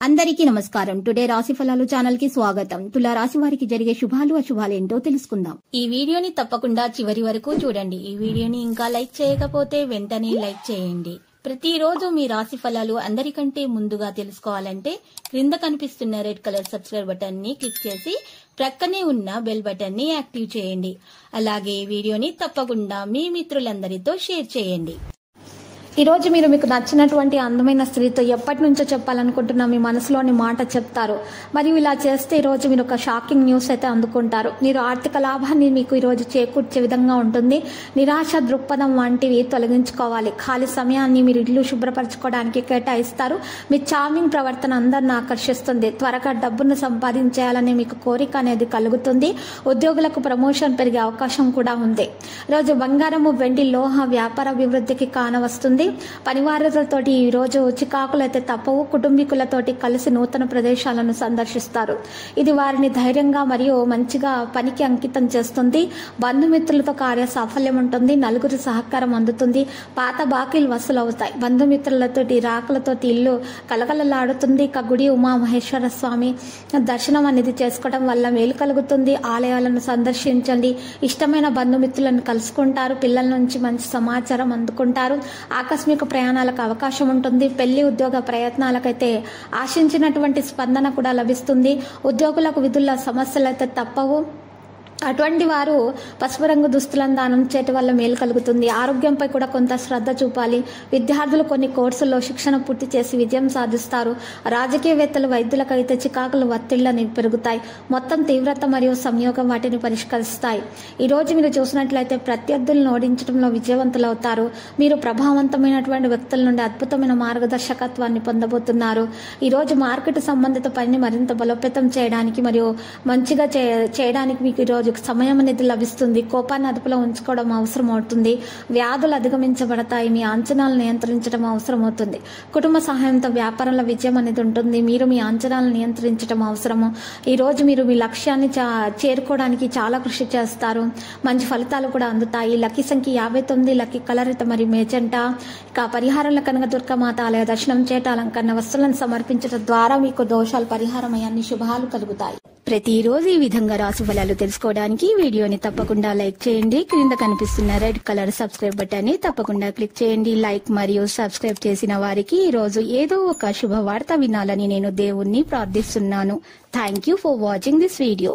అందరికీ నమస్కారం. టుడే రాశి ఫలాలు ఛానల్ కి స్వాగతం. తులా రాశి వారికి జరిగే శుభాలు అశుభాలు ఏంటో తెలుసుకుందాం. ఈ వీడియోని తప్పకుండా చివరి వరకు చూడండి. ఈ వీడియోని ఇంకా లైక్ చేయకపోతే వెంటనే లైక్ చేయండి. ప్రతిరోజు మీ రాశి ఫలాలు అందరికంటే ముందుగా తెలుసుకోవాలంటే క్రింద కనిపిస్తున్న రెడ్ కలర్ సబ్స్క్రైబ్ బటన్ ని క్లిక్ చేసి ప్రక్కనే ఉన్న బెల్ బటన్ ని యాక్టివ్ చేయండి. అలాగే వీడియోని తప్పకుండా మీ మిత్రులందరితో షేర్ చేయండి. ఈ రోజు మీరు మీకు నచ్చినటువంటి అందమైన స్త్రీతో ఎప్పటి నుంచో చెప్పాలనుకుంటున్న మీ మనసులోని మాట చెప్తారు. మరియు ఇలా చేస్తే ఈ రోజు మీరు ఒక షాకింగ్ న్యూస్ అయితే అందుకుంటారు. మీరు ఆర్థిక లాభాన్ని మీకు ఈ రోజు చేకూర్చే విధంగా ఉంటుంది. నిరాశ దృక్పథం వంటివి తొలగించుకోవాలి. ఖాళీ సమయాన్ని మీరు ఇల్లు శుభ్రపరచుకోవడానికి కేటాయిస్తారు. మీ చార్మింగ్ ప్రవర్తన అందరిని ఆకర్షిస్తుంది. త్వరగా డబ్బును సంపాదించేయాలనే మీకు కోరిక అనేది కలుగుతుంది. ఉద్యోగులకు ప్రమోషన్ పెరిగే అవకాశం కూడా ఉంది. ఈరోజు బంగారము, వెండి, లోహ వ్యాపార అభివృద్ధికి కానవస్తుంది. పనివారులతోటి ఈ రోజు చికాకులైతే తప్పవు. కుటుంబీకులతోటి కలిసి నూతన ప్రదేశాలను సందర్శిస్తారు. ఇది వారిని ధైర్యంగా మరియు మంచిగా పనికి అంకితం చేస్తుంది. బంధుమిత్రులతో కార్య సాఫల్యం ఉంటుంది. నలుగురి సహకారం అందుతుంది. పాత బాకీలు వసూలు అవుతాయి. బంధుమిత్రులతోటి రాకలతోటి ఇల్లు కలకలలాడుతుంది. గుడి ఉమామహేశ్వర స్వామి దర్శనం అనేది చేసుకోవడం వల్ల మేలు కలుగుతుంది. ఆలయాలను సందర్శించండి. ఇష్టమైన బంధుమిత్రులను కలుసుకుంటారు. పిల్లల నుంచి మంచి సమాచారం అందుకుంటారు. ఆకస్మిక ప్రయాణాలకు అవకాశం ఉంటుంది. పెళ్లి ఉద్యోగ ప్రయత్నాలకైతే ఆశించినటువంటి స్పందన కూడా లభిస్తుంది. ఉద్యోగులకు విధుల సమస్యలు అయితే తప్పవు. అటువంటి వారు పసుపు రంగు దుస్తులను దానం చేయటం వల్ల మేలు కలుగుతుంది. ఆరోగ్యంపై కూడా కొంత శ్రద్ధ చూపాలి. విద్యార్థులు కొన్ని కోర్సుల్లో శిక్షణ పూర్తి చేసి విజయం సాధిస్తారు. రాజకీయవేత్తలు, వైద్యులకైతే చికాకులు, ఒత్తిళ్లని పెరుగుతాయి. మొత్తం తీవ్రత మరియు సంయోగం వాటిని పరిష్కరిస్తాయి. ఈ రోజు మీరు చూసినట్లయితే ప్రత్యర్థులను ఓడించడంలో విజయవంతులవుతారు. మీరు ప్రభావవంతమైనటువంటి వ్యక్తుల నుండి అద్భుతమైన మార్గదర్శకత్వాన్ని పొందబోతున్నారు. ఈ రోజు మార్కెట్ సంబంధిత పనిని మరింత బలోపేతం చేయడానికి మరియు మంచిగా చేయడానికి మీకు ఈరోజు సమయం అనేది లభిస్తుంది. కోపాన్ని అదుపులో ఉంచుకోవడం అవసరం అవుతుంది. వ్యాధులు అధిగమించబడతాయి. మీ అంచనాలను నియంత్రించడం అవసరం అవుతుంది. కుటుంబ సహాయంతో వ్యాపారంలో విజయం అనేది ఉంటుంది. మీరు మీ అంచనాలను నియంత్రించడం అవసరము. ఈ రోజు మీరు మీ లక్ష్యాన్ని చేరుకోవడానికి చాలా కృషి చేస్తారు. మంచి ఫలితాలు కూడా అందుతాయి. లక్కీ సంఖ్య 59, లక్కీ కలర్ అయితే మరి మేజెంటా. ఇక పరిహారంలో కనుక దుర్గామాత ఆలయ దర్శనం చేయటం, అలంకరణ వస్తువులను సమర్పించడం ద్వారా మీకు దోషాలు పరిహారమయ్యే అన్ని శుభాలు కలుగుతాయి. ప్రతిరోజు ఈ విధంగా రాశి ఫలాలు తెలుసుకోవడానికి వీడియోని తప్పకుండా లైక్ చేయండి. క్రింద కనిపిస్తున్న రెడ్ కలర్ సబ్స్క్రైబ్ బటన్ ని తప్పకుండా క్లిక్ చేయండి. లైక్ మరియు సబ్స్క్రైబ్ చేసిన వారికి ఈ రోజు ఏదో ఒక శుభవార్త వినాలని నేను దేవుణ్ణి ప్రార్థిస్తున్నాను. Thank you for watching this video.